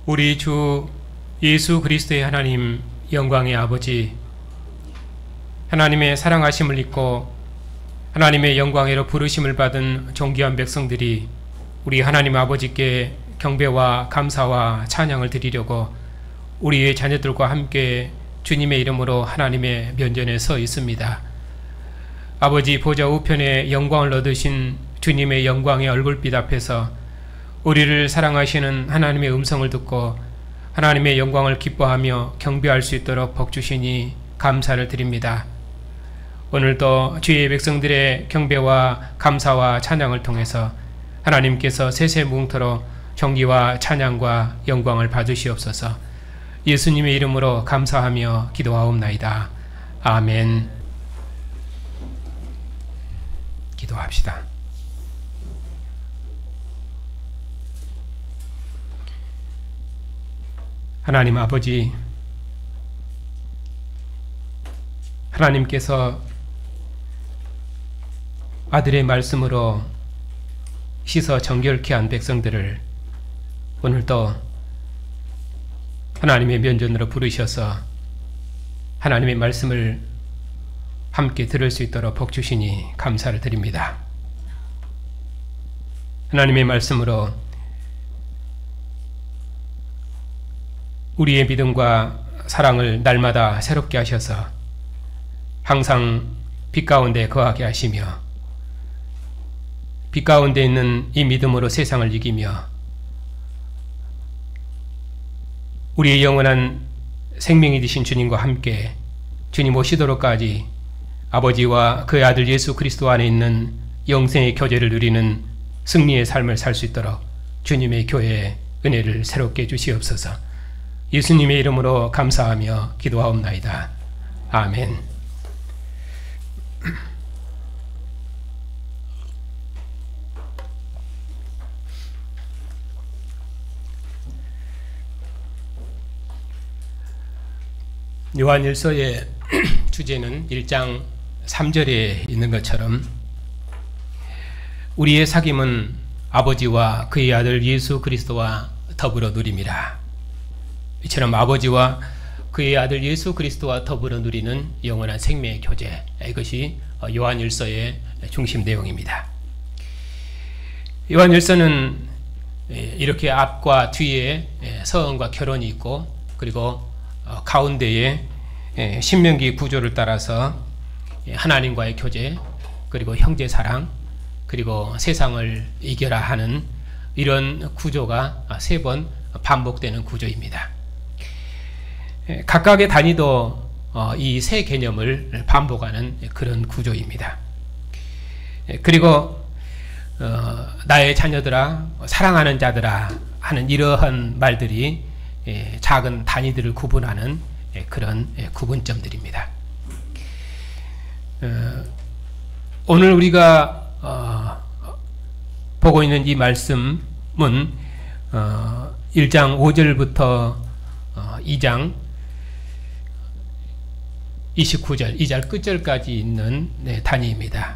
우리 주 예수 그리스도의 하나님 영광의 아버지, 하나님의 사랑하심을 입고 하나님의 영광으로 부르심을 받은 존귀한 백성들이 우리 하나님 아버지께 경배와 감사와 찬양을 드리려고 우리의 자녀들과 함께 주님의 이름으로 하나님의 면전에 서 있습니다. 아버지 보좌 우편에 영광을 얻으신 주님의 영광의 얼굴빛 앞에서 우리를 사랑하시는 하나님의 음성을 듣고 하나님의 영광을 기뻐하며 경배할 수 있도록 복 주시니 감사를 드립니다. 오늘도 주의 백성들의 경배와 감사와 찬양을 통해서 하나님께서 세세무궁토록 존귀와 찬양과 영광을 받으시옵소서. 예수님의 이름으로 감사하며 기도하옵나이다. 아멘. 기도합시다. 하나님 아버지, 하나님께서 아들의 말씀으로 씻어 정결케 한 백성들을 오늘도 하나님의 면전으로 부르셔서 하나님의 말씀을 함께 들을 수 있도록 복 주시니 감사를 드립니다. 하나님의 말씀으로 우리의 믿음과 사랑을 날마다 새롭게 하셔서 항상 빛 가운데 거하게 하시며 빛 가운데 있는 이 믿음으로 세상을 이기며 우리의 영원한 생명이 되신 주님과 함께 주님 오시도록까지 아버지와 그의 아들 예수 그리스도 안에 있는 영생의 교제를 누리는 승리의 삶을 살 수 있도록 주님의 교회에 은혜를 새롭게 주시옵소서. 예수님의 이름으로 감사하며 기도하옵나이다. 아멘. 요한일서의 주제는 1장 3절에 있는 것처럼 우리의 사귐은 아버지와 그의 아들 예수 그리스도와 더불어 누림이라. 이처럼 아버지와 그의 아들 예수 그리스도와 더불어 누리는 영원한 생명의 교제, 이것이 요한일서의 중심 내용입니다. 요한일서는 이렇게 앞과 뒤에 서원과 결혼이 있고, 그리고 가운데에 신명기 구조를 따라서 하나님과의 교제, 그리고 형제 사랑, 그리고 세상을 이겨라 하는 이런 구조가 3번 반복되는 구조입니다. 각각의 단위도 이 세 개념을 반복하는 그런 구조입니다. 그리고 나의 자녀들아, 사랑하는 자들아 하는 이러한 말들이 작은 단위들을 구분하는 그런 구분점들입니다. 오늘 우리가 보고 있는 이 말씀은 1장 5절부터 2장 29절, 2절 끝절까지 있는 단위입니다.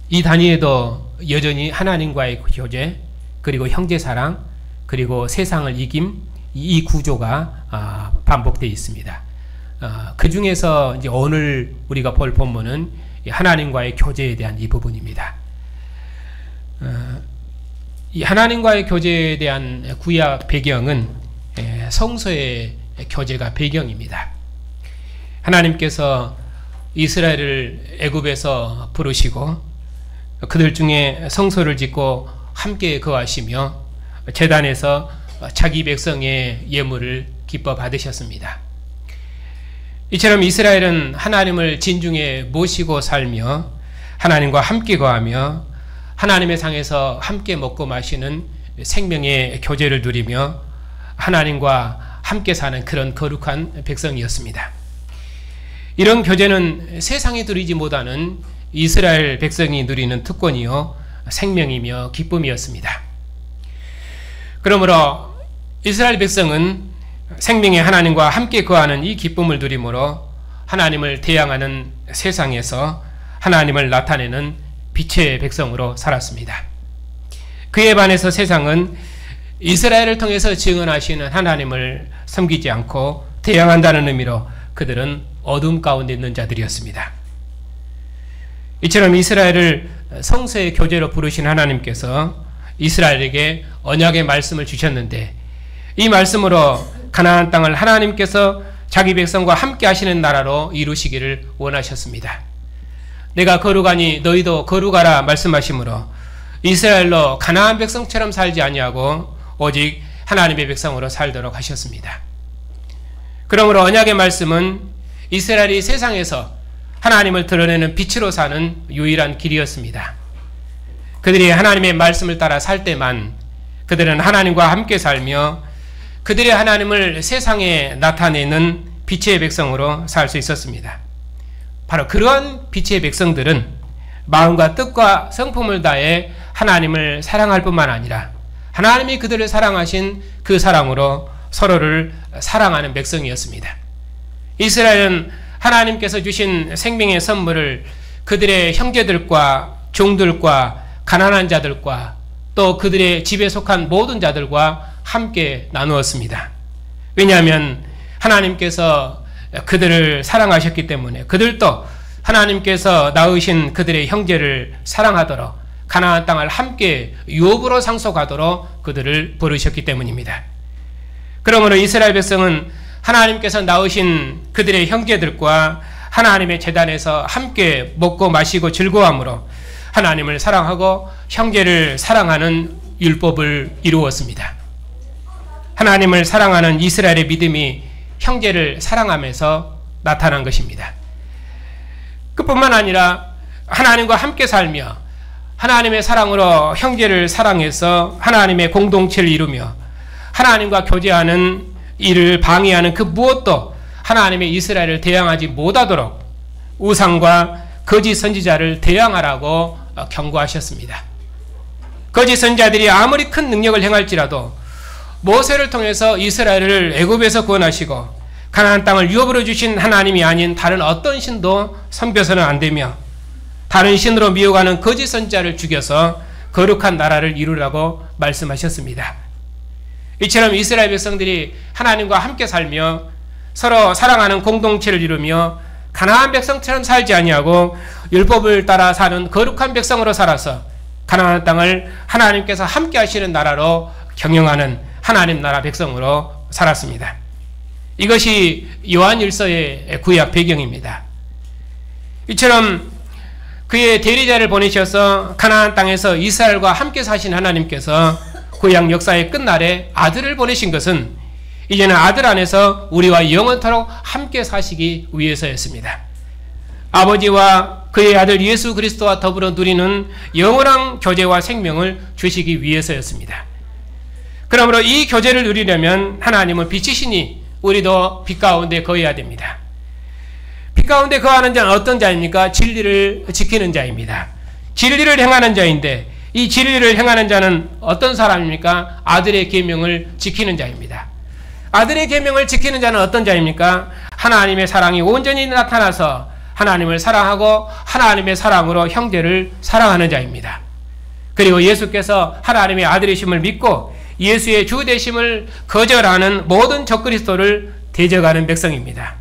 이 단위에도 여전히 하나님과의 교제, 그리고 형제사랑, 그리고 세상을 이김, 이 구조가 반복되어 있습니다. 그 중에서 이제 오늘 우리가 볼 본문은 하나님과의 교제에 대한 이 부분입니다. 이 하나님과의 교제에 대한 구약 배경은 성소의 교제가 배경입니다. 하나님께서 이스라엘을 애굽에서 부르시고 그들 중에 성소를 짓고 함께 거하시며 제단에서 자기 백성의 예물을 기뻐 받으셨습니다. 이처럼 이스라엘은 하나님을 진중에 모시고 살며 하나님과 함께 거하며 하나님의 상에서 함께 먹고 마시는 생명의 교제를 누리며 하나님과 함께 사는 그런 거룩한 백성이었습니다. 이런 교제는 세상이 누리지 못하는 이스라엘 백성이 누리는 특권이요 생명이며 기쁨이었습니다. 그러므로 이스라엘 백성은 생명의 하나님과 함께 거하는 이 기쁨을 누림으로 하나님을 대항하는 세상에서 하나님을 나타내는 빛의 백성으로 살았습니다. 그에 반해서 세상은 이스라엘을 통해서 증언하시는 하나님을 섬기지 않고 대항한다는 의미로 그들은 어둠 가운데 있는 자들이었습니다. 이처럼 이스라엘을 성서의 교제로 부르신 하나님께서 이스라엘에게 언약의 말씀을 주셨는데, 이 말씀으로 가나안 땅을 하나님께서 자기 백성과 함께 하시는 나라로 이루시기를 원하셨습니다. 내가 거룩하니 너희도 거룩하라 말씀하시므로 이스라엘로 가나안 백성처럼 살지 아니하고 오직 하나님의 백성으로 살도록 하셨습니다. 그러므로 언약의 말씀은 이스라엘이 세상에서 하나님을 드러내는 빛으로 사는 유일한 길이었습니다. 그들이 하나님의 말씀을 따라 살 때만 그들은 하나님과 함께 살며 그들의 하나님을 세상에 나타내는 빛의 백성으로 살 수 있었습니다. 바로 그러한 빛의 백성들은 마음과 뜻과 성품을 다해 하나님을 사랑할 뿐만 아니라 하나님이 그들을 사랑하신 그 사랑으로 서로를 사랑하는 백성이었습니다. 이스라엘은 하나님께서 주신 생명의 선물을 그들의 형제들과 종들과 가난한 자들과 또 그들의 집에 속한 모든 자들과 함께 나누었습니다. 왜냐하면 하나님께서 그들을 사랑하셨기 때문에 그들도 하나님께서 낳으신 그들의 형제를 사랑하도록 가나안 땅을 함께 유업으로 상속하도록 그들을 부르셨기 때문입니다. 그러므로 이스라엘 백성은 하나님께서 낳으신 그들의 형제들과 하나님의 제단에서 함께 먹고 마시고 즐거워함으로 하나님을 사랑하고 형제를 사랑하는 율법을 이루었습니다. 하나님을 사랑하는 이스라엘의 믿음이 형제를 사랑하면서 나타난 것입니다. 그뿐만 아니라 하나님과 함께 살며 하나님의 사랑으로 형제를 사랑해서 하나님의 공동체를 이루며 하나님과 교제하는 이를 방해하는 그 무엇도 하나님의 이스라엘을 대항하지 못하도록 우상과 거짓 선지자를 대항하라고 경고하셨습니다. 거짓 선지자들이 아무리 큰 능력을 행할지라도 모세를 통해서 이스라엘을 애굽에서 구원하시고 가나안 땅을 유업으로 주신 하나님이 아닌 다른 어떤 신도 섬겨서는 안 되며 다른 신으로 미혹하는 거짓 선지자를 죽여서 거룩한 나라를 이루라고 말씀하셨습니다. 이처럼 이스라엘 백성들이 하나님과 함께 살며 서로 사랑하는 공동체를 이루며 가나안 백성처럼 살지 아니하고 율법을 따라 사는 거룩한 백성으로 살아서 가나안 땅을 하나님께서 함께 하시는 나라로 경영하는 하나님 나라 백성으로 살았습니다. 이것이 요한일서의 구약 배경입니다. 이처럼 그의 대리자를 보내셔서 가나안 땅에서 이스라엘과 함께 사신 하나님께서 구약 역사의 끝날에 아들을 보내신 것은 이제는 아들 안에서 우리와 영원토록 함께 사시기 위해서였습니다. 아버지와 그의 아들 예수 그리스도와 더불어 누리는 영원한 교제와 생명을 주시기 위해서였습니다. 그러므로 이 교제를 누리려면 하나님은 빛이시니 우리도 빛 가운데 거해야 됩니다. 빛 가운데 거하는 자는 어떤 자입니까? 진리를 지키는 자입니다. 진리를 행하는 자인데 이 진리를 행하는 자는 어떤 사람입니까? 아들의 계명을 지키는 자입니다. 아들의 계명을 지키는 자는 어떤 자입니까? 하나님의 사랑이 온전히 나타나서 하나님을 사랑하고 하나님의 사랑으로 형제를 사랑하는 자입니다. 그리고 예수께서 하나님의 아들이심을 믿고 예수의 주 되심을 거절하는 모든 적그리스도를 대적하는 백성입니다.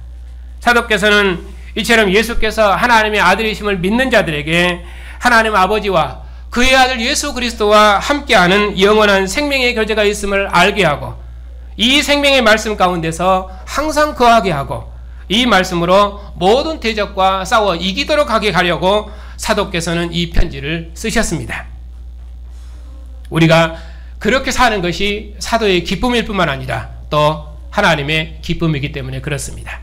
사도께서는 이처럼 예수께서 하나님의 아들이심을 믿는 자들에게 하나님 아버지와 그의 아들 예수 그리스도와 함께하는 영원한 생명의 교제가 있음을 알게 하고 이 생명의 말씀 가운데서 항상 거하게 하고 이 말씀으로 모든 대적과 싸워 이기도록 하게 하려고 사도께서는 이 편지를 쓰셨습니다. 우리가 그렇게 사는 것이 사도의 기쁨일 뿐만 아니라 또 하나님의 기쁨이기 때문에 그렇습니다.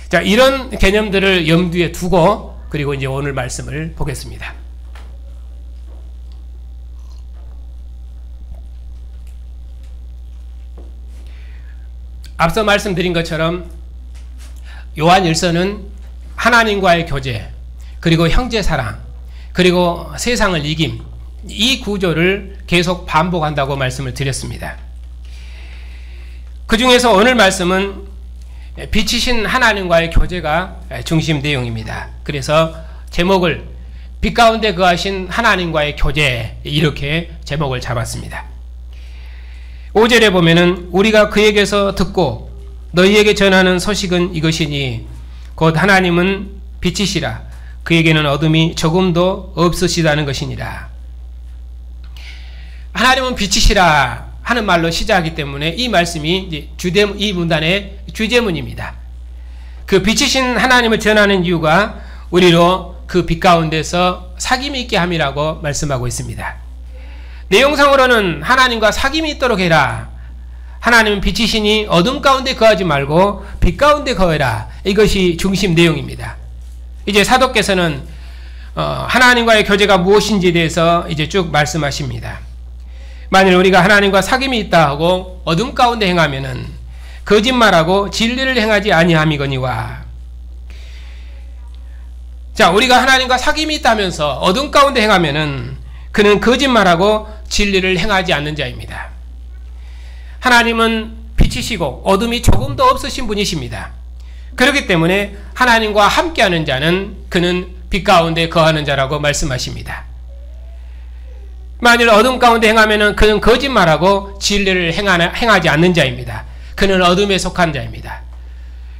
자, 이런 개념들을 염두에 두고 그리고 이제 오늘 말씀을 보겠습니다. 앞서 말씀드린 것처럼 요한일서는 하나님과의 교제, 그리고 형제 사랑, 그리고 세상을 이김, 이 구조를 계속 반복한다고 말씀을 드렸습니다. 그 중에서 오늘 말씀은 빛이신 하나님과의 교제가 중심 내용입니다. 그래서 제목을 빛 가운데 거하신 하나님과의 교제, 이렇게 제목을 잡았습니다. 5절에 보면은 우리가 그에게서 듣고 너희에게 전하는 소식은 이것이니 곧 하나님은 빛이시라 그에게는 어둠이 조금도 없으시다는 것이니라. 하나님은 빛이시라 하는 말로 시작하기 때문에 이 말씀이 이제 이 문단의 주제문입니다. 그 빛이신 하나님을 전하는 이유가 우리로 그 빛 가운데서 사귐이 있게 함이라고 말씀하고 있습니다. 내용상으로는 하나님과 사귐이 있도록 해라. 하나님은 빛이시니 어둠 가운데 거하지 말고 빛 가운데 거해라. 이것이 중심 내용입니다. 이제 사도께서는 하나님과의 교제가 무엇인지에 대해서 이제 쭉 말씀하십니다. 만일 우리가 하나님과 사귐이 있다 하고 어둠 가운데 행하면은 거짓말하고 진리를 행하지 아니함이거니와. 자, 우리가 하나님과 사귐이 있다면서 어둠 가운데 행하면은 그는 거짓말하고 진리를 행하지 않는 자입니다. 하나님은 빛이시고 어둠이 조금도 없으신 분이십니다. 그렇기 때문에 하나님과 함께하는 자는 그는 빛 가운데 거하는 자라고 말씀하십니다. 만일 어둠 가운데 행하면은 그는 거짓말하고 진리를 행하지 않는 자입니다. 그는 어둠에 속한 자입니다.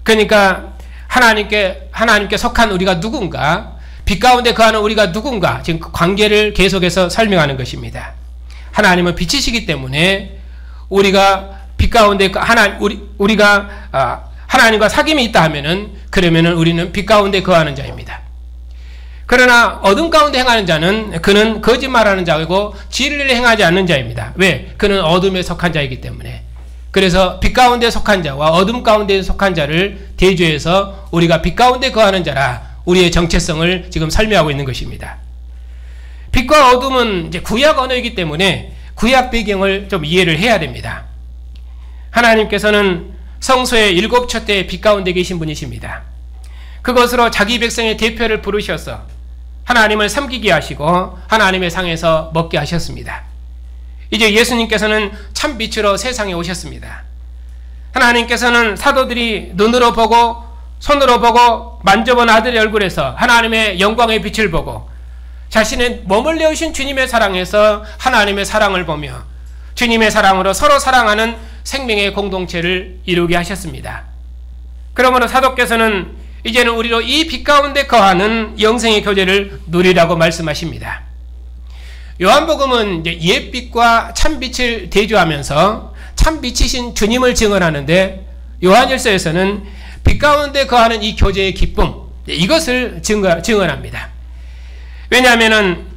그러니까 하나님께 속한 우리가 누군가, 빛 가운데 거하는 우리가 누군가, 지금 관계를 계속해서 설명하는 것입니다. 하나님은 빛이시기 때문에 우리가 빛 가운데 우리가 하나님과 사귐이 있다 하면은 그러면은 우리는 빛 가운데 거하는 자입니다. 그러나 어둠 가운데 행하는 자는 그는 거짓말하는 자이고 진리를 행하지 않는 자입니다. 왜? 그는 어둠에 속한 자이기 때문에. 그래서 빛 가운데 속한 자와 어둠 가운데 속한 자를 대조해서 우리가 빛 가운데 거하는 자라 우리의 정체성을 지금 설명하고 있는 것입니다. 빛과 어둠은 이제 구약 언어이기 때문에 구약 배경을 좀 이해를 해야 됩니다. 하나님께서는 성소의 7촛대의 빛 가운데 계신 분이십니다. 그것으로 자기 백성의 대표를 부르셔서 하나님을 섬기게 하시고 하나님의 상에서 먹게 하셨습니다. 이제 예수님께서는 참 빛으로 세상에 오셨습니다. 하나님께서는 사도들이 눈으로 보고 손으로 보고 만져본 아들의 얼굴에서 하나님의 영광의 빛을 보고 자신의 머물러 오신 주님의 사랑에서 하나님의 사랑을 보며 주님의 사랑으로 서로 사랑하는 생명의 공동체를 이루게 하셨습니다. 그러므로 사도께서는 이제는 우리로 이 빛 가운데 거하는 영생의 교제를 누리라고 말씀하십니다. 요한복음은 이제 옛빛과 참빛을 대조하면서 참빛이신 주님을 증언하는데 요한일서에서는 빛 가운데 거하는 이 교제의 기쁨, 이것을 증언합니다. 왜냐하면은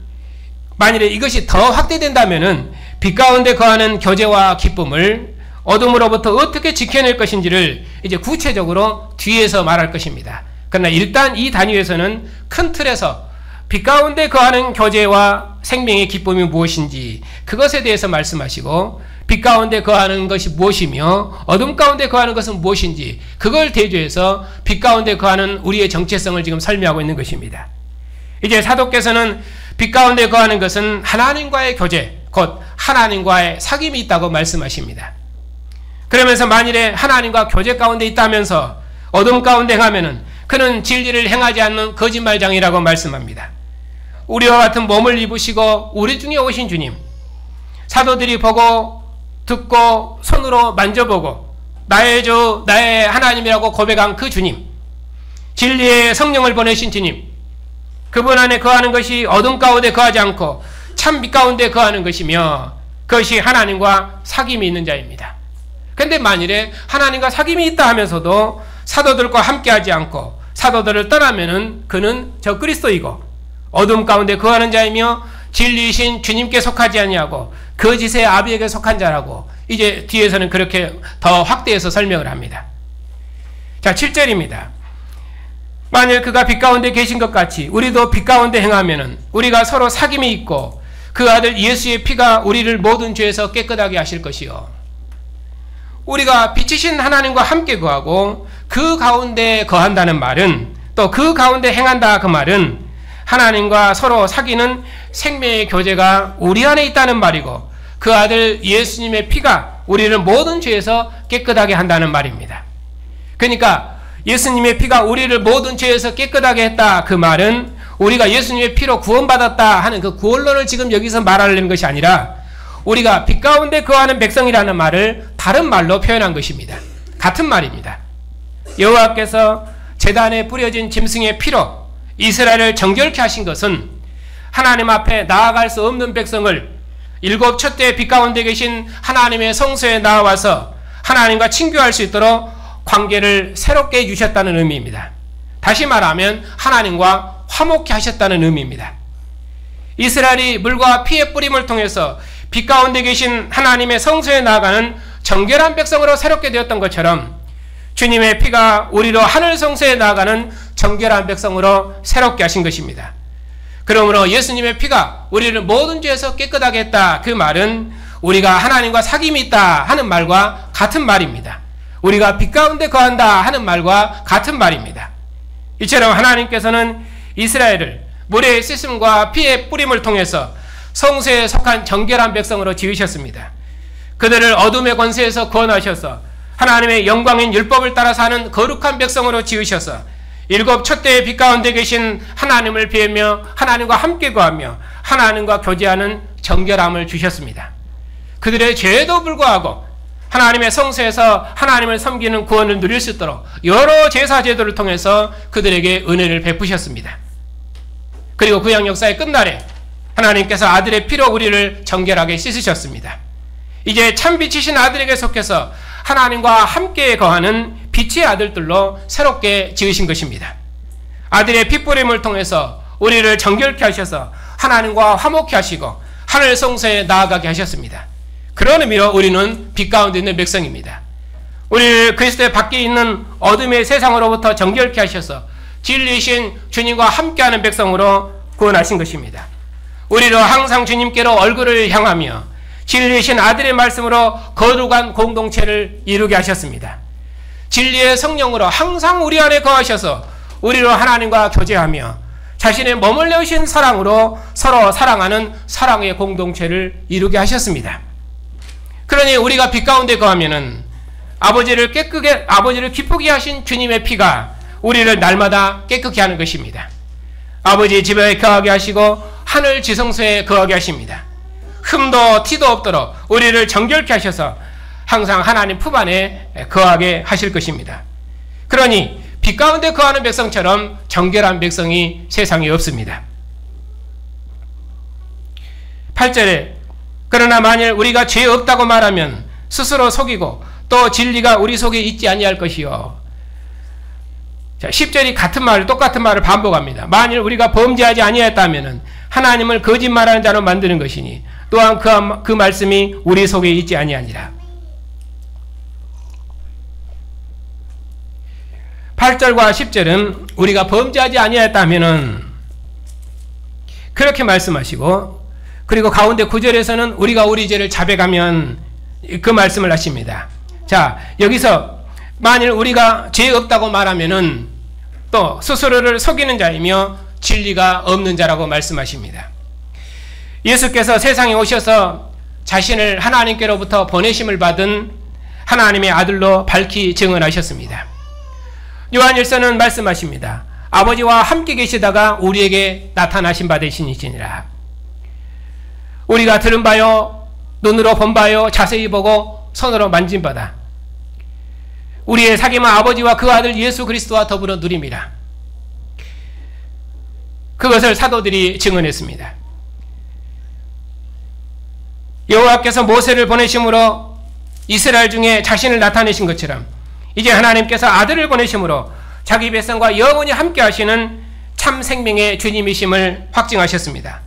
만일에 이것이 더 확대된다면은 빛 가운데 거하는 교제와 기쁨을 어둠으로부터 어떻게 지켜낼 것인지를 이제 구체적으로 뒤에서 말할 것입니다. 그러나 일단 이 단위에서는 큰 틀에서 빛 가운데 거하는 교제와 생명의 기쁨이 무엇인지 그것에 대해서 말씀하시고 빛 가운데 거하는 것이 무엇이며 어둠 가운데 거하는 것은 무엇인지 그걸 대조해서 빛 가운데 거하는 우리의 정체성을 지금 설명하고 있는 것입니다. 이제 사도께서는 빛 가운데 거하는 것은 하나님과의 교제, 곧 하나님과의 사귐이 있다고 말씀하십니다. 그러면서 만일에 하나님과 교제 가운데 있다면서 어둠 가운데 행하면은 그는 진리를 행하지 않는 거짓말장이라고 말씀합니다. 우리와 같은 몸을 입으시고 우리 중에 오신 주님, 사도들이 보고 듣고 손으로 만져보고 나의 주 나의 하나님이라고 고백한 그 주님, 진리의 성령을 보내신 주님, 그분 안에 거하는 것이 어둠 가운데 거하지 않고 참 빛 가운데 거하는 것이며 그것이 하나님과 사귐이 있는 자입니다. 그런데 만일에 하나님과 사귐이 있다 하면서도 사도들과 함께하지 않고 사도들을 떠나면은 그는 적그리스도이고 어둠 가운데 거하는 자이며 진리이신 주님께 속하지 아니하고 거짓의 아비에게 속한 자라고 이제 뒤에서는 그렇게 더 확대해서 설명을 합니다. 자, 7절입니다. 만일 그가 빛 가운데 계신 것 같이 우리도 빛 가운데 행하면은 우리가 서로 사귐이 있고 그 아들 예수의 피가 우리를 모든 죄에서 깨끗하게 하실 것이요. 우리가 빛이신 하나님과 함께 거하고 그 가운데 거한다는 말은 또 그 가운데 행한다 그 말은 하나님과 서로 사귀는 생명의 교제가 우리 안에 있다는 말이고 그 아들 예수님의 피가 우리를 모든 죄에서 깨끗하게 한다는 말입니다. 그러니까 예수님의 피가 우리를 모든 죄에서 깨끗하게 했다 그 말은 우리가 예수님의 피로 구원받았다 하는 그 구원론을 지금 여기서 말하려는 것이 아니라 우리가 빛 가운데 거하는 백성이라는 말을 다른 말로 표현한 것입니다. 같은 말입니다. 여호와께서 제단에 뿌려진 짐승의 피로 이스라엘을 정결케 하신 것은 하나님 앞에 나아갈 수 없는 백성을 일곱 촛대의 빛 가운데 계신 하나님의 성소에 나와서 하나님과 친교할 수 있도록 관계를 새롭게 해주셨다는 의미입니다. 다시 말하면 하나님과 화목케 하셨다는 의미입니다. 이스라엘이 물과 피의 뿌림을 통해서 빛 가운데 계신 하나님의 성소에 나아가는 정결한 백성으로 새롭게 되었던 것처럼 주님의 피가 우리로 하늘 성소에 나아가는 정결한 백성으로 새롭게 하신 것입니다. 그러므로 예수님의 피가 우리를 모든 죄에서 깨끗하게 했다. 그 말은 우리가 하나님과 사귐이 있다 하는 말과 같은 말입니다. 우리가 빛 가운데 거한다 하는 말과 같은 말입니다. 이처럼 하나님께서는 이스라엘을 물의 씻음과 피의 뿌림을 통해서 성소에 속한 정결한 백성으로 지으셨습니다. 그들을 어둠의 권세에서 구원하셔서 하나님의 영광인 율법을 따라 사는 거룩한 백성으로 지으셔서 일곱 촛대의 빛 가운데 계신 하나님을 비우며 하나님과 함께 거하며 하나님과 교제하는 정결함을 주셨습니다. 그들의 죄에도 불구하고 하나님의 성소에서 하나님을 섬기는 구원을 누릴 수 있도록 여러 제사 제도를 통해서 그들에게 은혜를 베푸셨습니다. 그리고 구약 역사의 끝날에 하나님께서 아들의 피로 우리를 정결하게 씻으셨습니다. 이제 참 빛이신 아들에게 속해서 하나님과 함께 거하는 빛의 아들들로 새롭게 지으신 것입니다. 아들의 핏뿌림을 통해서 우리를 정결케 하셔서 하나님과 화목케 하시고 하늘 성소에 나아가게 하셨습니다. 그런 의미로 우리는 빛 가운데 있는 백성입니다. 우리를 그리스도의 밖에 있는 어둠의 세상으로부터 정결케 하셔서 진리이신 주님과 함께하는 백성으로 구원하신 것입니다. 우리로 항상 주님께로 얼굴을 향하며 진리이신 아들의 말씀으로 거룩한 공동체를 이루게 하셨습니다. 진리의 성령으로 항상 우리 안에 거하셔서 우리로 하나님과 교제하며 자신의 머물러 오신 사랑으로 서로 사랑하는 사랑의 공동체를 이루게 하셨습니다. 그러니 우리가 빛 가운데 거하면은 아버지를 기쁘게 하신 주님의 피가 우리를 날마다 깨끗게 하는 것입니다. 아버지 집에 거하게 하시고 하늘 지성소에 거하게 하십니다. 흠도 티도 없도록 우리를 정결케 하셔서 항상 하나님 품 안에 거하게 하실 것입니다. 그러니 빛 가운데 거하는 백성처럼 정결한 백성이 세상에 없습니다. 8절에 그러나 만일 우리가 죄 없다고 말하면 스스로 속이고 또 진리가 우리 속에 있지 아니할 것이요. 자, 10절이 똑같은 말을 반복합니다. 만일 우리가 범죄하지 아니하였다면 하나님을 거짓말하는 자로 만드는 것이니 또한 그 말씀이 우리 속에 있지 아니하니라. 8절과 10절은 우리가 범죄하지 아니하였다면 그렇게 말씀하시고, 그리고 가운데 9절에서는 우리가 우리 죄를 자백하면 그 말씀을 하십니다. 자, 여기서 만일 우리가 죄 없다고 말하면은 또 스스로를 속이는 자이며 진리가 없는 자라고 말씀하십니다. 예수께서 세상에 오셔서 자신을 하나님께로부터 보내심을 받은 하나님의 아들로 밝히 증언하셨습니다. 요한일서는 말씀하십니다. 아버지와 함께 계시다가 우리에게 나타나신 바 되시니라. 우리가 들은 바요, 눈으로 본 바요, 자세히 보고 손으로 만진 바다. 우리의 사귐은 아버지와 그 아들 예수 그리스도와 더불어 누립니다. 그것을 사도들이 증언했습니다. 여호와께서 모세를 보내심으로 이스라엘 중에 자신을 나타내신 것처럼 이제 하나님께서 아들을 보내심으로 자기 백성과 영원히 함께 하시는 참 생명의 주님이심을 확증하셨습니다.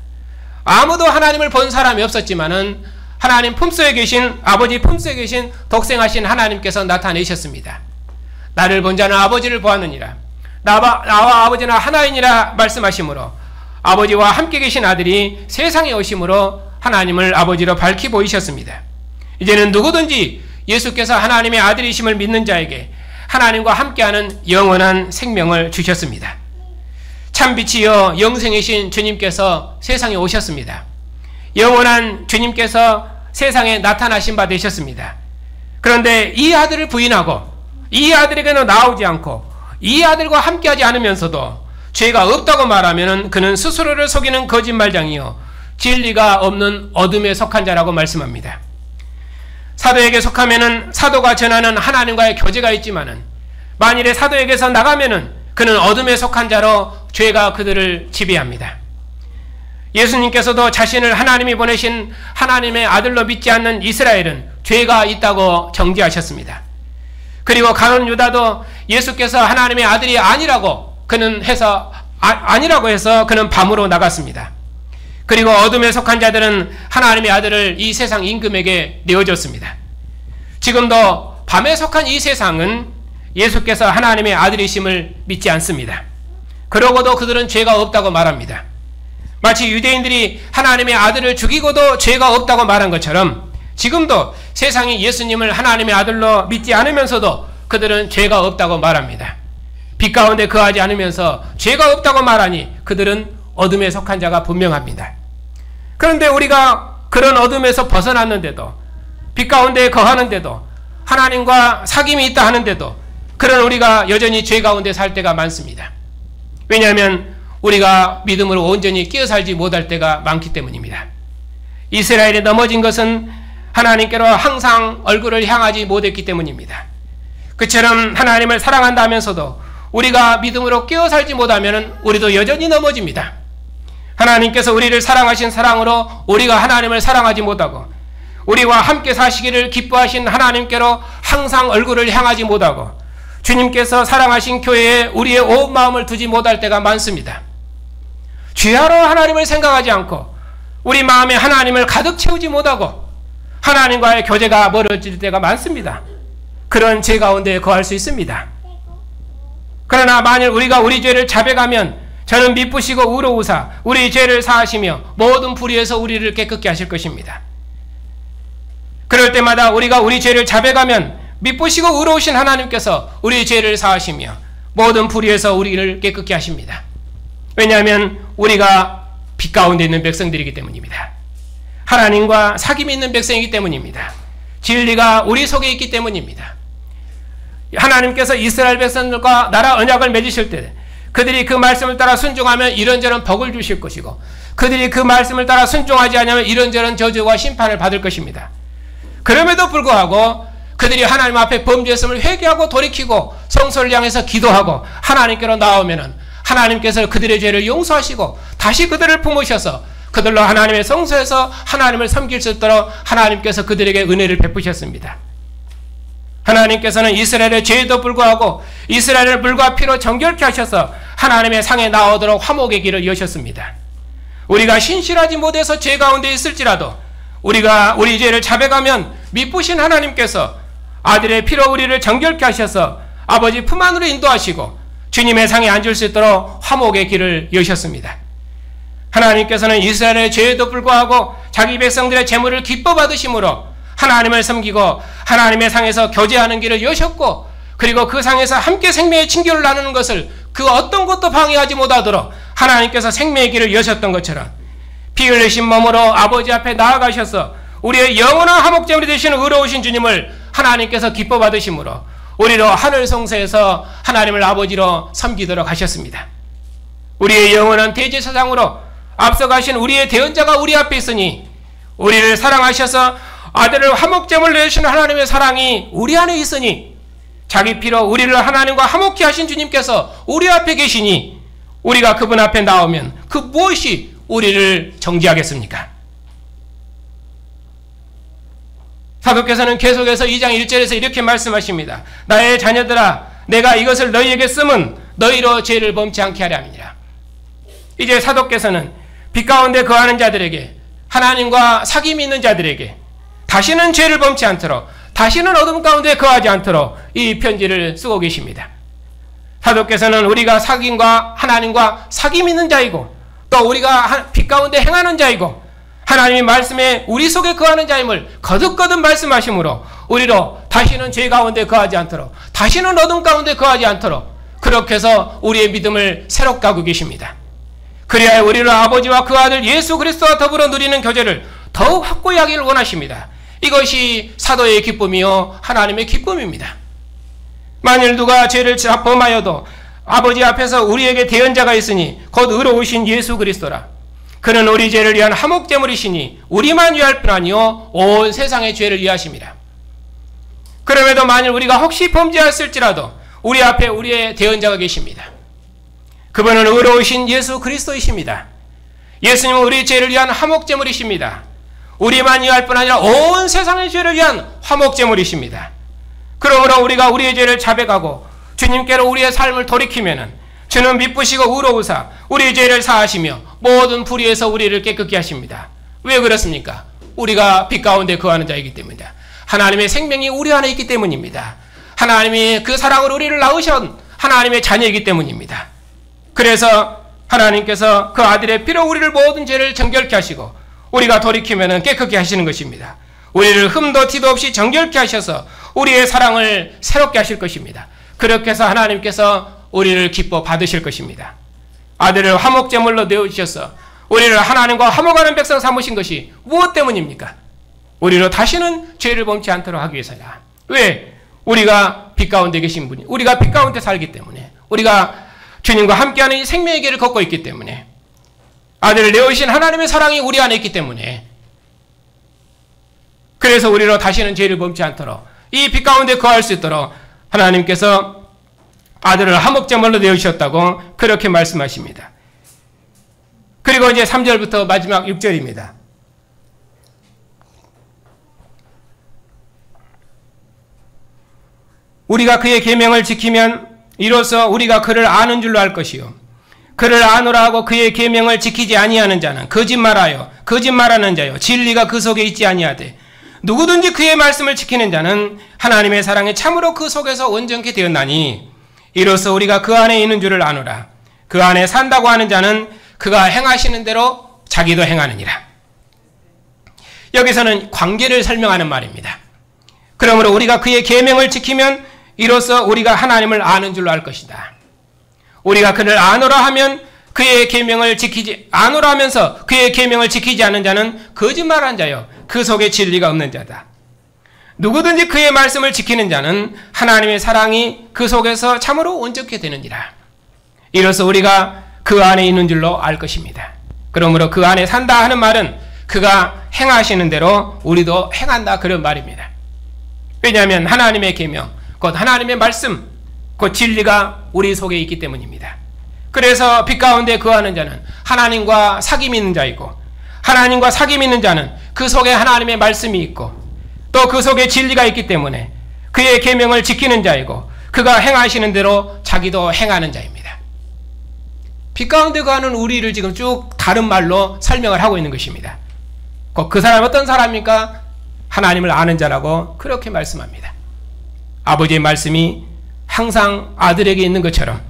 아무도 하나님을 본 사람이 없었지만은 하나님 품속에 계신, 아버지 품속에 계신 독생하신 하나님께서 나타내셨습니다. 나를 본 자는 아버지를 보았느니라. 나와 아버지는 하나이니라 말씀하시므로 아버지와 함께 계신 아들이 세상에 오심으로 하나님을 아버지로 밝히 보이셨습니다. 이제는 누구든지 예수께서 하나님의 아들이심을 믿는 자에게 하나님과 함께하는 영원한 생명을 주셨습니다. 참빛이여 영생이신 주님께서 세상에 오셨습니다. 영원한 주님께서 세상에 나타나신 바 되셨습니다. 그런데 이 아들을 부인하고 이 아들에게는 나오지 않고 이 아들과 함께하지 않으면서도 죄가 없다고 말하면 그는 스스로를 속이는 거짓말장이요 진리가 없는 어둠에 속한 자라고 말씀합니다. 사도에게 속하면은 사도가 전하는 하나님과의 교제가 있지만은 만일에 사도에게서 나가면은 그는 어둠에 속한 자로 죄가 그들을 지배합니다. 예수님께서도 자신을 하나님이 보내신 하나님의 아들로 믿지 않는 이스라엘은 죄가 있다고 정죄하셨습니다. 그리고 가룟 유다도 예수께서 하나님의 아들이 아니라고 해서 그는 밤으로 나갔습니다. 그리고 어둠에 속한 자들은 하나님의 아들을 이 세상 임금에게 내어줬습니다. 지금도 밤에 속한 이 세상은 예수께서 하나님의 아들이심을 믿지 않습니다. 그러고도 그들은 죄가 없다고 말합니다. 마치 유대인들이 하나님의 아들을 죽이고도 죄가 없다고 말한 것처럼 지금도 세상이 예수님을 하나님의 아들로 믿지 않으면서도 그들은 죄가 없다고 말합니다. 빛 가운데 거하지 않으면서 죄가 없다고 말하니 그들은 어둠에 속한 자가 분명합니다. 그런데 우리가 그런 어둠에서 벗어났는데도 빛 가운데 거하는데도 하나님과 사귐이 있다 하는데도 그런 우리가 여전히 죄 가운데 살 때가 많습니다. 왜냐하면 우리가 믿음으로 온전히 끼어 살지 못할 때가 많기 때문입니다. 이스라엘이 넘어진 것은 하나님께로 항상 얼굴을 향하지 못했기 때문입니다. 그처럼 하나님을 사랑한다 하면서도 우리가 믿음으로 끼어 살지 못하면 우리도 여전히 넘어집니다. 하나님께서 우리를 사랑하신 사랑으로 우리가 하나님을 사랑하지 못하고 우리와 함께 사시기를 기뻐하신 하나님께로 항상 얼굴을 향하지 못하고 주님께서 사랑하신 교회에 우리의 온 마음을 두지 못할 때가 많습니다. 죄하러 하나님을 생각하지 않고 우리 마음에 하나님을 가득 채우지 못하고 하나님과의 교제가 멀어질 때가 많습니다. 그런 죄 가운데 거할 수 있습니다. 그러나 만일 우리가 우리 죄를 자백하면 저는 미쁘시고 의로우사 우리 죄를 사하시며 모든 불의에서 우리를 깨끗게 하실 것입니다. 그럴 때마다 우리가 우리 죄를 자백하면 미쁘시고 의로우신 하나님께서 우리 죄를 사하시며 모든 불의에서 우리를 깨끗게 하십니다. 왜냐하면 우리가 빛 가운데 있는 백성들이기 때문입니다. 하나님과 사귐이 있는 백성이기 때문입니다. 진리가 우리 속에 있기 때문입니다. 하나님께서 이스라엘 백성들과 나라 언약을 맺으실 때 그들이 그 말씀을 따라 순종하면 이런저런 복을 주실 것이고 그들이 그 말씀을 따라 순종하지 않으면 이런저런 저주와 심판을 받을 것입니다. 그럼에도 불구하고 그들이 하나님 앞에 범죄했음을 회개하고 돌이키고 성소를 향해서 기도하고 하나님께로 나오면은 하나님께서 그들의 죄를 용서하시고 다시 그들을 품으셔서 그들로 하나님의 성소에서 하나님을 섬길 수 있도록 하나님께서 그들에게 은혜를 베푸셨습니다. 하나님께서는 이스라엘의 죄에도 불구하고 이스라엘을 물과 피로 정결케 하셔서 하나님의 상에 나오도록 화목의 길을 여셨습니다. 우리가 신실하지 못해서 죄 가운데 있을지라도 우리가 우리 죄를 자백하면 미쁘신 하나님께서 아들의 피로 우리를 정결케 하셔서 아버지 품 안으로 인도하시고 주님의 상에 앉을 수 있도록 화목의 길을 여셨습니다. 하나님께서는 이스라엘의 죄에도 불구하고 자기 백성들의 재물을 기뻐 받으심으로 하나님을 섬기고 하나님의 상에서 교제하는 길을 여셨고 그리고 그 상에서 함께 생명의 친교를 나누는 것을 그 어떤 것도 방해하지 못하도록 하나님께서 생명의 길을 여셨던 것처럼 피 흘리신 몸으로 아버지 앞에 나아가셔서 우리의 영원한 화목제물이 되시는 의로우신 주님을 하나님께서 기뻐 받으심으로 우리로 하늘 성소에서 하나님을 아버지로 섬기도록 하셨습니다. 우리의 영원한 대제사장으로 앞서가신 우리의 대언자가 우리 앞에 있으니 우리를 사랑하셔서 아들을 화목제물로 내주시는 하나님의 사랑이 우리 안에 있으니 자기 피로 우리를 하나님과 화목케 하신 주님께서 우리 앞에 계시니 우리가 그분 앞에 나오면 그 무엇이 우리를 정죄하겠습니까? 사도께서는 계속해서 2장 1절에서 이렇게 말씀하십니다. 나의 자녀들아 내가 이것을 너희에게 쓰면 너희로 죄를 범치 않게 하려 함이니라. 이제 사도께서는 빛 가운데 거하는 자들에게 하나님과 사귐이 있는 자들에게 다시는 죄를 범치 않도록 다시는 어둠 가운데 거하지 않도록 이 편지를 쓰고 계십니다. 사도께서는 우리가 하나님과 사귐이 있는 자이고 또 우리가 빛 가운데 행하는 자이고 하나님의 말씀에 우리 속에 거하는 자임을 거듭거듭 말씀하시므로 우리로 다시는 죄 가운데 거하지 않도록 다시는 어둠 가운데 거하지 않도록 그렇게 해서 우리의 믿음을 새롭게 하고 계십니다. 그래야 우리를 아버지와 그 아들 예수 그리스도와 더불어 누리는 교제를 더욱 확고히 하기를 원하십니다. 이것이 사도의 기쁨이요 하나님의 기쁨입니다. 만일 누가 죄를 범하여도 아버지 앞에서 우리에게 대언자가 있으니 곧 의로우신 예수 그리스도라. 그는 우리 죄를 위한 화목제물이시니 우리만 위할 뿐 아니요 온 세상의 죄를 위하십니다. 그럼에도 만일 우리가 혹시 범죄했을지라도 우리 앞에 우리의 대언자가 계십니다. 그분은 의로우신 예수 그리스도이십니다. 예수님은 우리 죄를 위한 화목제물이십니다. 우리만 위할 뿐 아니라 온 세상의 죄를 위한 화목제물이십니다. 그러므로 우리가 우리의 죄를 자백하고 주님께로 우리의 삶을 돌이키면은 주는 미쁘시고 의로우사 우리의 죄를 사하시며 모든 불의에서 우리를 깨끗게 하십니다. 왜 그렇습니까? 우리가 빛 가운데 거하는 자이기 때문입니다. 하나님의 생명이 우리 안에 있기 때문입니다. 하나님이 그 사랑으로 우리를 낳으신 하나님의 자녀이기 때문입니다. 그래서 하나님께서 그 아들의 피로 우리를 모든 죄를 정결케 하시고 우리가 돌이키면 깨끗게 하시는 것입니다. 우리를 흠도 티도 없이 정결케 하셔서 우리의 사랑을 새롭게 하실 것입니다. 그렇게 해서 하나님께서 우리를 기뻐 받으실 것입니다. 아들을 화목제물로 내어주셔서 우리를 하나님과 화목하는 백성 삼으신 것이 무엇 때문입니까? 우리로 다시는 죄를 범치 않도록 하기 위해서야. 왜? 우리가 빛 가운데 계신 분이, 우리가 빛 가운데 살기 때문에, 우리가 주님과 함께하는 이 생명의 길을 걷고 있기 때문에, 아들을 내어주신 하나님의 사랑이 우리 안에 있기 때문에, 그래서 우리로 다시는 죄를 범치 않도록 이 빛 가운데 거할 수 있도록 하나님께서 아들을 화목제물로 내어주셨다고 그렇게 말씀하십니다. 그리고 이제 3절부터 마지막 6절입니다. 우리가 그의 계명을 지키면 이로써 우리가 그를 아는 줄로 알 것이요 그를 아노라 하고 그의 계명을 지키지 아니하는 자는 거짓말하여 거짓말하는 자요 진리가 그 속에 있지 아니하되 누구든지 그의 말씀을 지키는 자는 하나님의 사랑이 참으로 그 속에서 온전케 되었나니 이로써 우리가 그 안에 있는 줄을 아노라. 그 안에 산다고 하는 자는 그가 행하시는 대로 자기도 행하느니라. 여기서는 관계를 설명하는 말입니다. 그러므로 우리가 그의 계명을 지키면 이로써 우리가 하나님을 아는 줄로 알 것이다. 우리가 그를 아노라 하면 그의 계명을 지키지 아노라 하면서 그의 계명을 지키지 않는 자는 거짓말한 자요 그 속에 진리가 없는 자다. 누구든지 그의 말씀을 지키는 자는 하나님의 사랑이 그 속에서 참으로 온전케 되느니라. 이로써 우리가 그 안에 있는 줄로 알 것입니다. 그러므로 그 안에 산다 하는 말은 그가 행하시는 대로 우리도 행한다 그런 말입니다. 왜냐하면 하나님의 계명, 곧 하나님의 말씀, 곧 진리가 우리 속에 있기 때문입니다. 그래서 빛 가운데 거하는 자는 하나님과 사귐 있는 자이고 하나님과 사귐 있는 자는 그 속에 하나님의 말씀이 있고 또 그 속에 진리가 있기 때문에 그의 계명을 지키는 자이고 그가 행하시는 대로 자기도 행하는 자입니다. 빛 가운데 거하는 우리를 지금 쭉 다른 말로 설명을 하고 있는 것입니다. 곧 그 사람은 어떤 사람입니까? 하나님을 아는 자라고 그렇게 말씀합니다. 아버지의 말씀이 항상 아들에게 있는 것처럼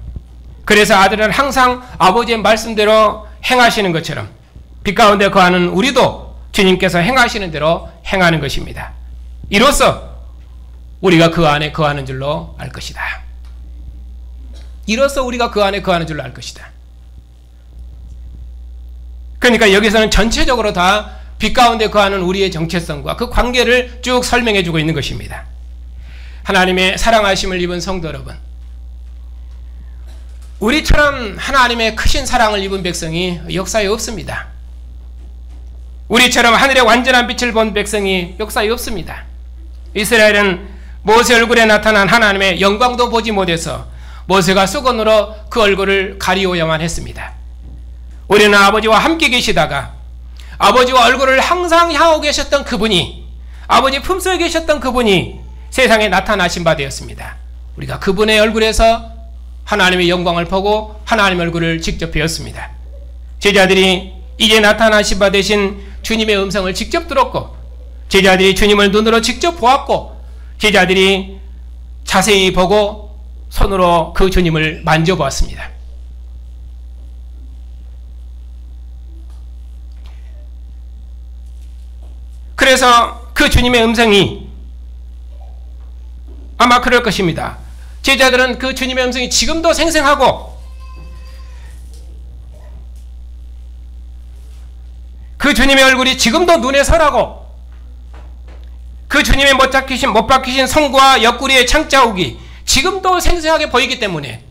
그래서 아들은 항상 아버지의 말씀대로 행하시는 것처럼 빛 가운데 거하는 우리도 주님께서 행하시는 대로 행하는 것입니다. 이로써 우리가 그 안에 거하는 줄로 알 것이다. 이로써 우리가 그 안에 거하는 줄로 알 것이다. 그러니까 여기서는 전체적으로 다 빛 가운데 거하는 우리의 정체성과 그 관계를 쭉 설명해 주고 있는 것입니다. 하나님의 사랑하심을 입은 성도 여러분, 우리처럼 하나님의 크신 사랑을 입은 백성이 역사에 없습니다. 우리처럼 하늘의 완전한 빛을 본 백성이 역사에 없습니다. 이스라엘은 모세 얼굴에 나타난 하나님의 영광도 보지 못해서 모세가 수건으로 그 얼굴을 가리워야만 했습니다. 우리는 아버지와 함께 계시다가 아버지와 얼굴을 항상 향하고 계셨던 그분이, 아버지 품속에 계셨던 그분이 세상에 나타나신 바 되었습니다. 우리가 그분의 얼굴에서 하나님의 영광을 보고 하나님의 얼굴을 직접 배웠습니다. 제자들이 이제 나타나신 바 되신 주님의 음성을 직접 들었고 제자들이 주님을 눈으로 직접 보았고 제자들이 자세히 보고 손으로 그 주님을 만져보았습니다. 그래서 그 주님의 음성이 아마 그럴 것입니다. 제자들은 그 주님의 음성이 지금도 생생하고 그 주님의 얼굴이 지금도 눈에 설하고 그 주님의 못 박히신 손과 옆구리의 창자욱이 지금도 생생하게 보이기 때문에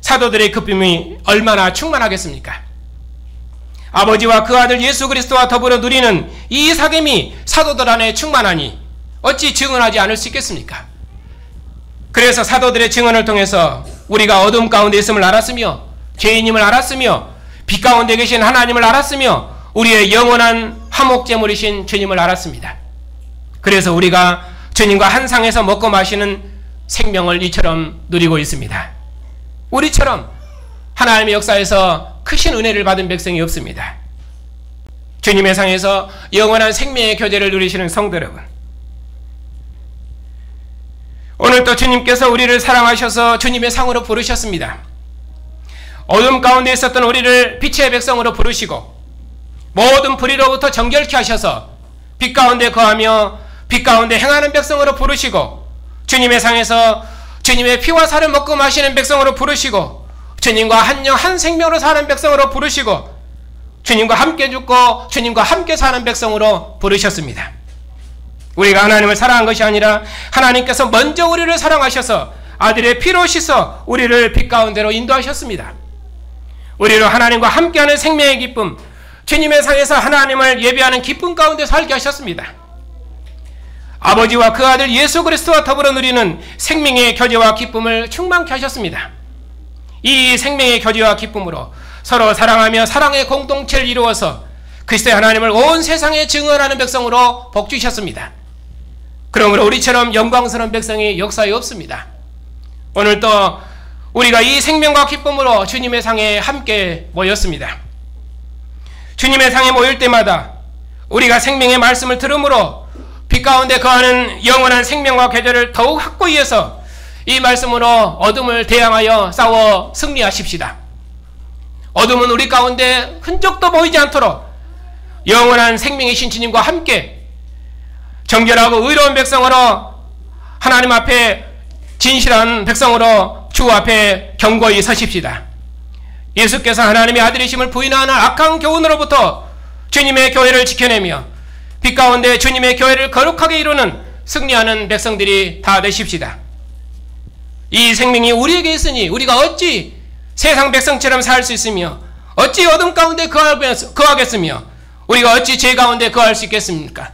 사도들의 급임이 얼마나 충만하겠습니까? 아버지와 그 아들 예수 그리스도와 더불어 누리는 이 사귐이 사도들 안에 충만하니 어찌 증언하지 않을 수 있겠습니까? 그래서 사도들의 증언을 통해서 우리가 어둠 가운데 있음을 알았으며 죄인임을 알았으며 빛 가운데 계신 하나님을 알았으며 우리의 영원한 화목제물이신 주님을 알았습니다. 그래서 우리가 주님과 한 상에서 먹고 마시는 생명을 이처럼 누리고 있습니다. 우리처럼 하나님의 역사에서 크신 은혜를 받은 백성이 없습니다. 주님의 상에서 영원한 생명의 교제를 누리시는 성도 여러분, 오늘 또 주님께서 우리를 사랑하셔서 주님의 상으로 부르셨습니다. 어둠 가운데 있었던 우리를 빛의 백성으로 부르시고 모든 불의로부터 정결케 하셔서 빛 가운데 거하며 빛 가운데 행하는 백성으로 부르시고 주님의 상에서 주님의 피와 살을 먹고 마시는 백성으로 부르시고 주님과 한 영 한 생명으로 사는 백성으로 부르시고 주님과 함께 죽고 주님과 함께 사는 백성으로 부르셨습니다. 우리가 하나님을 사랑한 것이 아니라 하나님께서 먼저 우리를 사랑하셔서 아들의 피로 씻어 우리를 빛 가운데로 인도하셨습니다. 우리로 하나님과 함께하는 생명의 기쁨, 주님의 상에서 하나님을 예배하는 기쁨 가운데 살게 하셨습니다. 아버지와 그 아들 예수 그리스도와 더불어 누리는 생명의 교제와 기쁨을 충만케 하셨습니다. 이 생명의 교제와 기쁨으로 서로 사랑하며 사랑의 공동체를 이루어서 그리스도의 하나님을 온 세상에 증언하는 백성으로 복주셨습니다. 그러므로 우리처럼 영광스러운 백성이 역사에 없습니다. 오늘 또 우리가 이 생명과 기쁨으로 주님의 상에 함께 모였습니다. 주님의 상에 모일 때마다 우리가 생명의 말씀을 들음으로 빛 가운데 거하는 영원한 생명과 계절을 더욱 확고히 해서 이 말씀으로 어둠을 대항하여 싸워 승리하십시다. 어둠은 우리 가운데 흔적도 보이지 않도록 영원한 생명이신 주님과 함께 정결하고 의로운 백성으로 하나님 앞에 진실한 백성으로 주 앞에 견고히 서십시다. 예수께서 하나님의 아들이심을 부인하는 악한 교훈으로부터 주님의 교회를 지켜내며 빛 가운데 주님의 교회를 거룩하게 이루는 승리하는 백성들이 다 되십시다. 이 생명이 우리에게 있으니 우리가 어찌 세상 백성처럼 살 수 있으며 어찌 어둠 가운데 거하겠으며 우리가 어찌 죄 가운데 거할 수 있겠습니까?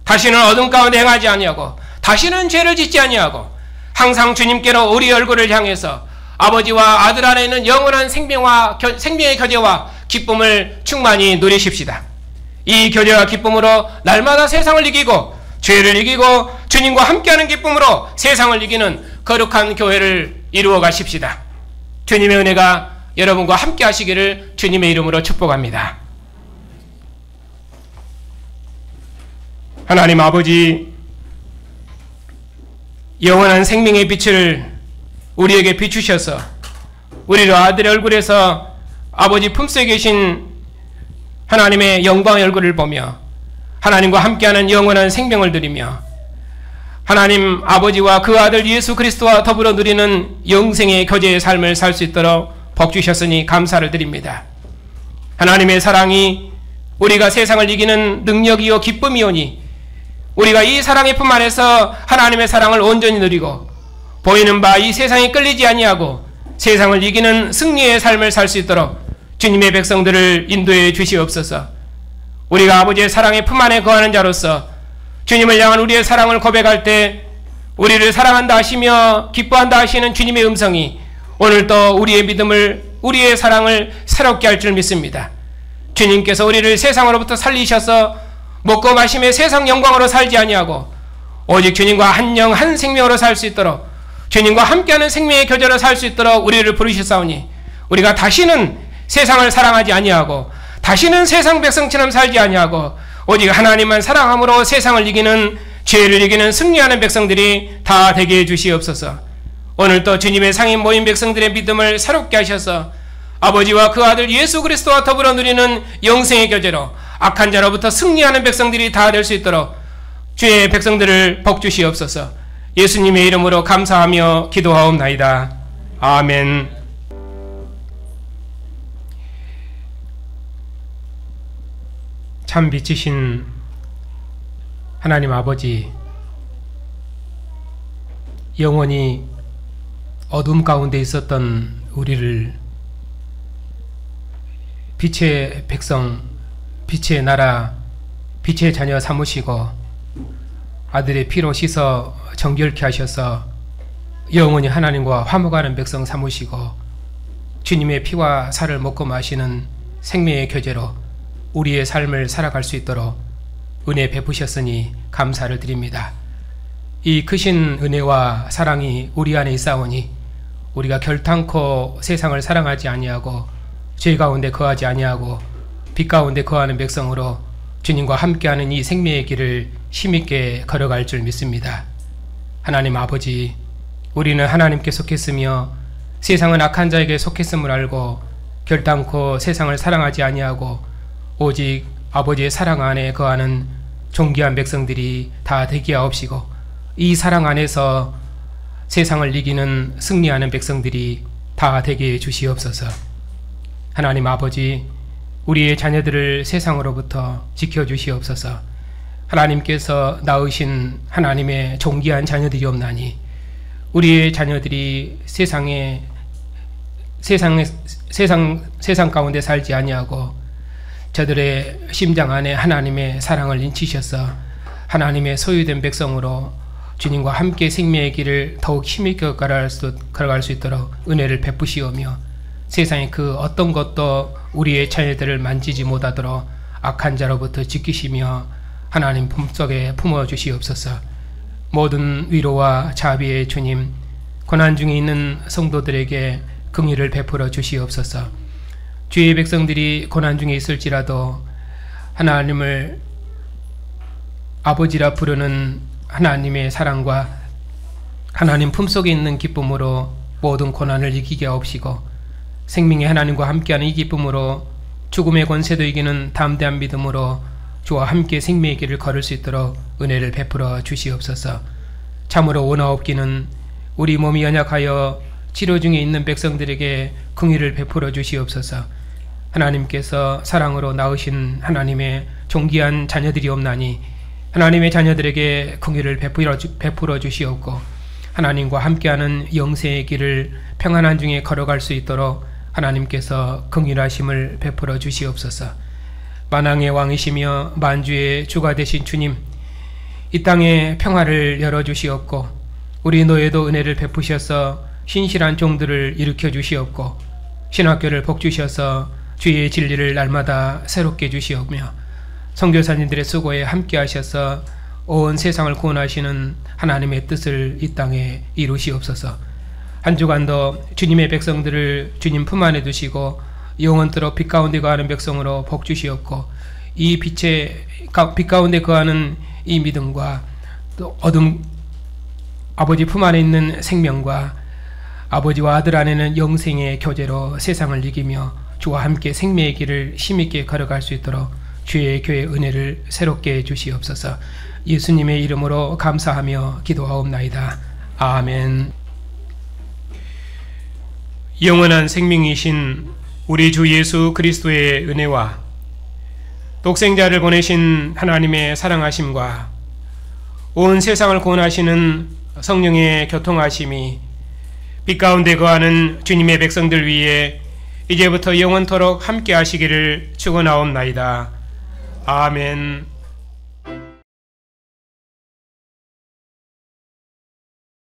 다시는 어둠 가운데 행하지 아니하고 다시는 죄를 짓지 아니하고 항상 주님께로 우리 얼굴을 향해서 아버지와 아들 안에 있는 영원한 생명의 교제와 기쁨을 충만히 누리십시다. 이 교제와 기쁨으로 날마다 세상을 이기고 죄를 이기고 주님과 함께하는 기쁨으로 세상을 이기는 거룩한 교회를 이루어 가십시다. 주님의 은혜가 여러분과 함께 하시기를 주님의 이름으로 축복합니다. 하나님 아버지, 영원한 생명의 빛을 우리에게 비추셔서 우리로 아들의 얼굴에서 아버지 품속에 계신 하나님의 영광의 얼굴을 보며 하나님과 함께하는 영원한 생명을 드리며 하나님 아버지와 그 아들 예수 그리스도와 더불어 누리는 영생의 교제의 삶을 살 수 있도록 복주셨으니 감사를 드립니다. 하나님의 사랑이 우리가 세상을 이기는 능력이요 기쁨이오니 우리가 이 사랑의 품 안에서 하나님의 사랑을 온전히 누리고 보이는 바 이 세상에 끌리지 아니하고 세상을 이기는 승리의 삶을 살 수 있도록 주님의 백성들을 인도해 주시옵소서. 우리가 아버지의 사랑의 품 안에 거하는 자로서 주님을 향한 우리의 사랑을 고백할 때 우리를 사랑한다 하시며 기뻐한다 하시는 주님의 음성이 오늘도 우리의 믿음을, 우리의 사랑을 새롭게 할 줄 믿습니다. 주님께서 우리를 세상으로부터 살리셔서 먹고 마시며 세상 영광으로 살지 아니하고 오직 주님과 한 영 한 생명으로 살 수 있도록 주님과 함께하는 생명의 교제로 살 수 있도록 우리를 부르셨사오니 우리가 다시는 세상을 사랑하지 아니하고 다시는 세상 백성처럼 살지 아니하고 오직 하나님만 사랑함으로 세상을 이기는, 죄를 이기는 승리하는 백성들이 다 되게 해주시옵소서. 오늘도 주님의 상인 모인 백성들의 믿음을 새롭게 하셔서 아버지와 그 아들 예수 그리스도와 더불어 누리는 영생의 교제로 악한 자로부터 승리하는 백성들이 다 될 수 있도록 주의 백성들을 복주시옵소서. 예수님의 이름으로 감사하며 기도하옵나이다. 아멘. 참 빛이신 하나님 아버지, 영원히 어둠 가운데 있었던 우리를 빛의 백성, 빛의 나라, 빛의 자녀 삼으시고 아들의 피로 씻어 정결케 하셔서 영원히 하나님과 화목하는 백성 삼으시고 주님의 피와 살을 먹고 마시는 생명의 교제로 우리의 삶을 살아갈 수 있도록 은혜 베푸셨으니 감사를 드립니다. 이 크신 은혜와 사랑이 우리 안에 있사오니 우리가 결탄코 세상을 사랑하지 아니하고 죄 가운데 거하지 아니하고 빛 가운데 거하는 백성으로 주님과 함께하는 이 생명의 길을 힘있게 걸어갈 줄 믿습니다. 하나님 아버지, 우리는 하나님께 속했으며 세상은 악한 자에게 속했음을 알고 결단코 세상을 사랑하지 아니하고 오직 아버지의 사랑 안에 거하는 존귀한 백성들이 다 되게 하옵시고 이 사랑 안에서 세상을 이기는 승리하는 백성들이 다 되게 해 주시옵소서. 하나님 아버지, 우리의 자녀들을 세상으로부터 지켜주시옵소서. 하나님께서 낳으신 하나님의 존귀한 자녀들이 없나니 우리의 자녀들이 세상 가운데 살지 아니하고 저들의 심장 안에 하나님의 사랑을 인치셔서 하나님의 소유된 백성으로 주님과 함께 생명의 길을 더욱 힘있게 걸어갈 수 있도록 은혜를 베푸시오며 세상의 그 어떤 것도 우리의 자녀들을 만지지 못하도록 악한 자로부터 지키시며 하나님 품속에 품어주시옵소서. 모든 위로와 자비의 주님, 고난 중에 있는 성도들에게 긍휼을 베풀어 주시옵소서. 주의 백성들이 고난 중에 있을지라도 하나님을 아버지라 부르는 하나님의 사랑과 하나님 품속에 있는 기쁨으로 모든 고난을 이기게 하옵시고 생명의 하나님과 함께하는 이 기쁨으로 죽음의 권세도 이기는 담대한 믿음으로 주와 함께 생명의 길을 걸을 수 있도록 은혜를 베풀어 주시옵소서. 참으로 원하옵기는 우리 몸이 연약하여 치료 중에 있는 백성들에게 긍휼을 베풀어 주시옵소서. 하나님께서 사랑으로 낳으신 하나님의 존귀한 자녀들이 없나니 하나님의 자녀들에게 긍휼을 베풀어 주시옵고 하나님과 함께하는 영생의 길을 평안한 중에 걸어갈 수 있도록 하나님께서 긍휼하심을 베풀어 주시옵소서. 만왕의 왕이시며 만주의 주가 되신 주님, 이 땅에 평화를 열어주시옵고 우리 노예도 은혜를 베푸셔서 신실한 종들을 일으켜 주시옵고 신학교를 복주셔서 주의 진리를 날마다 새롭게 주시오며 선교사님들의 수고에 함께 하셔서 온 세상을 구원하시는 하나님의 뜻을 이 땅에 이루시옵소서. 한 주간도 주님의 백성들을 주님 품 안에 두시고 영원토록 빛 가운데 거하는 백성으로 복 주시옵고 이 빛 가운데 거하는 이 믿음과 또 어둠 아버지 품 안에 있는 생명과 아버지와 아들 안에는 영생의 교제로 세상을 이기며 주와 함께 생명의 길을 힘있게 걸어갈 수 있도록 주의 교회 은혜를 새롭게 주시옵소서. 예수님의 이름으로 감사하며 기도하옵나이다. 아멘. 영원한 생명이신 우리 주 예수 그리스도의 은혜와 독생자를 보내신 하나님의 사랑하심과 온 세상을 구원하시는 성령의 교통하심이 빛 가운데 거하는 주님의 백성들 위에 이제부터 영원토록 함께 하시기를 축원하옵나이다. 아멘.